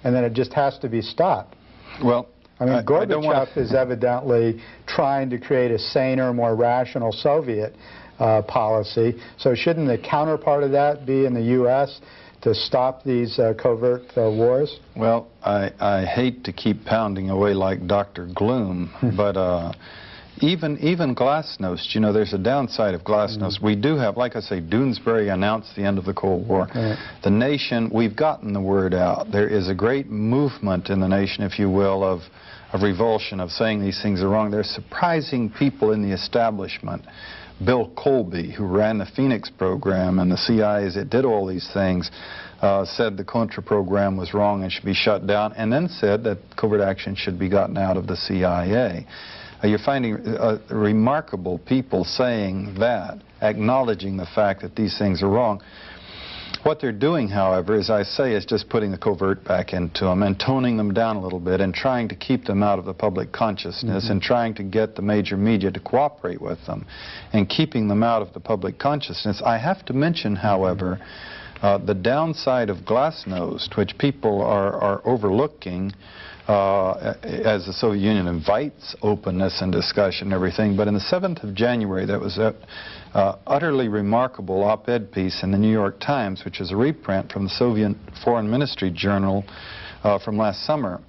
and then it just has to be stopped. Well, I mean, Gorbachev is evidently trying to create a saner, more rational Soviet policy. So shouldn't the counterpart of that be in the U.S. to stop these covert wars? Well, I hate to keep pounding away like Dr. Gloom, but even glasnost, you know, there's a downside of glasnost. We do have, like I say, Doonesbury announced the end of the Cold War. The nation, we've gotten the word out. There is a great movement in the nation, if you will, of revulsion, of saying these things are wrong. There's surprising people in the establishment. Bill Colby, who ran the Phoenix program and the CIA, as it did all these things, said the Contra program was wrong and should be shut down, and then said that covert action should be gotten out of the CIA. You're finding remarkable people saying that, acknowledging the fact that these things are wrong. What they're doing, however, as I say, is just putting the covert back into them and toning them down a little bit and trying to keep them out of the public consciousness and trying to get the major media to cooperate with them and keeping them out of the public consciousness. I have to mention, however, the downside of glasnost, which people are overlooking, as the Soviet Union invites openness and discussion and everything. But on the 7th of January, that was a utterly remarkable op-ed piece in the New York Times, which is a reprint from the Soviet Foreign Ministry Journal from last summer,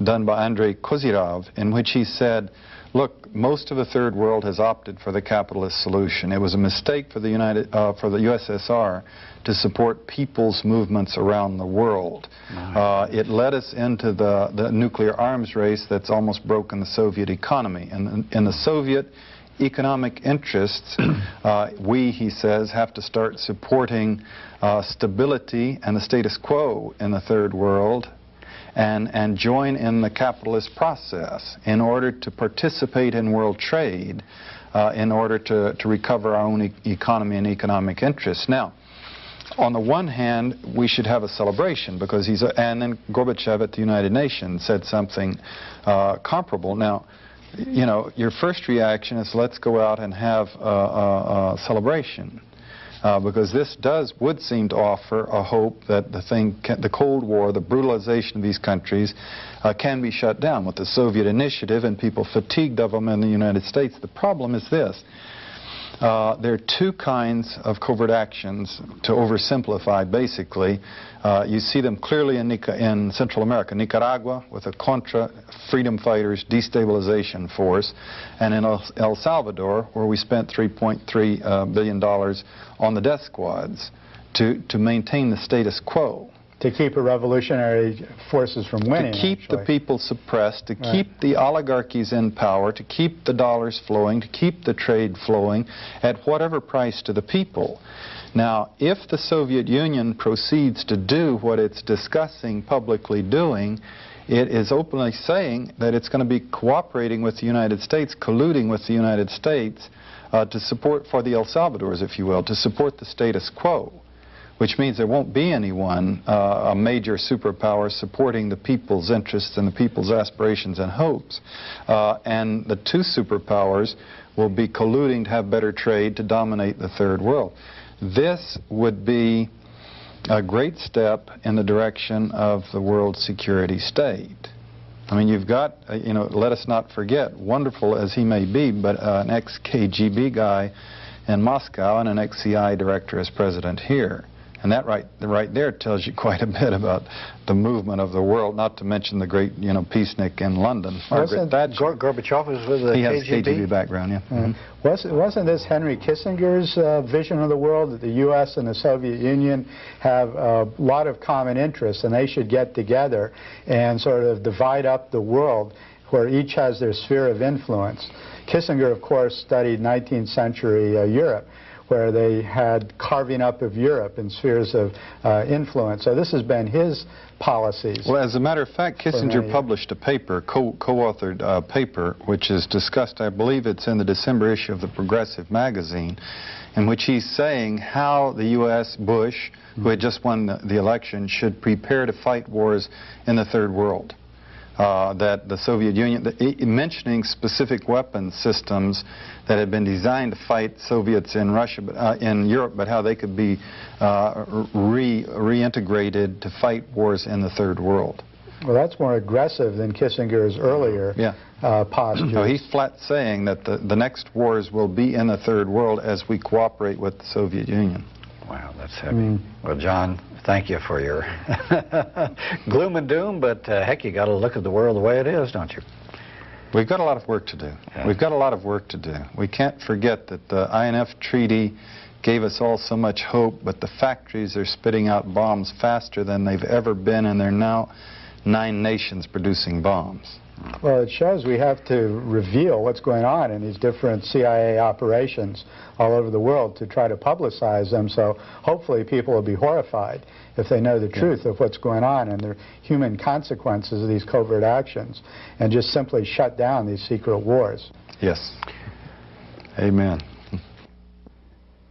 done by Andrei Kozyrov, in which he said, look, most of the third world has opted for the capitalist solution. It was a mistake for the USSR to support people's movements around the world. It led us into the nuclear arms race that's almost broken the Soviet economy. And in the Soviet economic interests, we, he says, have to start supporting stability and the status quo in the third world, and join in the capitalist process in order to participate in world trade, in order to recover our own economy and economic interests. Now, on the one hand, we should have a celebration because and then Gorbachev at the United Nations said something comparable. Now, you know, your first reaction is let's go out and have a celebration. Because this would seem to offer a hope that the Cold War, the brutalization of these countries, can be shut down with the Soviet initiative and people fatigued of them in the United States. The problem is this. There are two kinds of covert actions, to oversimplify basically. You see them clearly in Central America, Nicaragua, with a Contra freedom fighters destabilization force, and in El Salvador, where we spent $3.3 billion on the death squads to maintain the status quo. To keep a revolutionary forces from winning. To keep the people suppressed, to keep the oligarchies in power, to keep the dollars flowing, to keep the trade flowing at whatever price to the people. Now, if the Soviet Union proceeds to do what it's discussing publicly doing, it is openly saying that it's going to be cooperating with the United States, colluding with the United States to support, for the El Salvadors, if you will, to support the status quo. Which means there won't be anyone, a major superpower, supporting the people's interests and the people's aspirations and hopes. And the two superpowers will be colluding to have better trade to dominate the third world. This would be a great step in the direction of the world security state. I mean, you've got, you know, let us not forget, wonderful as he may be, but an ex-KGB guy in Moscow and an ex-CIA director as president here. And that right there tells you quite a bit about the movement of the world, not to mention the great, you know, peacenik in London. Gorbachev was with the KGB? He has KGB background, yeah. Wasn't this Henry Kissinger's vision of the world, that the U.S. and the Soviet Union have a lot of common interests and they should get together and sort of divide up the world where each has their sphere of influence? Kissinger, of course, studied 19th century Europe, where they had carving up of Europe in spheres of influence. So this has been his policies. Well, as a matter of fact, Kissinger published a paper, co-authored paper, which is discussed, I believe it's in the December issue of the Progressive magazine, in which he's saying how the U.S., Bush, who had just won the election, should prepare to fight wars in the third world. that the Soviet Union, mentioning specific weapons systems that had been designed to fight Soviets in Russia, in Europe, but how they could be reintegrated to fight wars in the Third World. Well, that's more aggressive than Kissinger's earlier posture. No, he's flat saying that the next wars will be in the Third World as we cooperate with the Soviet Union. Wow, that's heavy. Well, John, thank you for your gloom and doom, but heck, you got to look at the world the way it is, don't you? We've got a lot of work to do. Yeah. We've got a lot of work to do. We can't forget that the INF Treaty gave us all so much hope, but the factories are spitting out bombs faster than they've ever been, and there are now 9 nations producing bombs. Well, it shows we have to reveal what's going on in these different CIA operations all over the world to try to publicize them, so hopefully people will be horrified if they know the truth of what's going on and the human consequences of these covert actions, and just simply shut down these secret wars. Yes. Amen.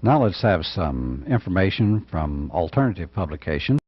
Now let's have some information from alternative publications.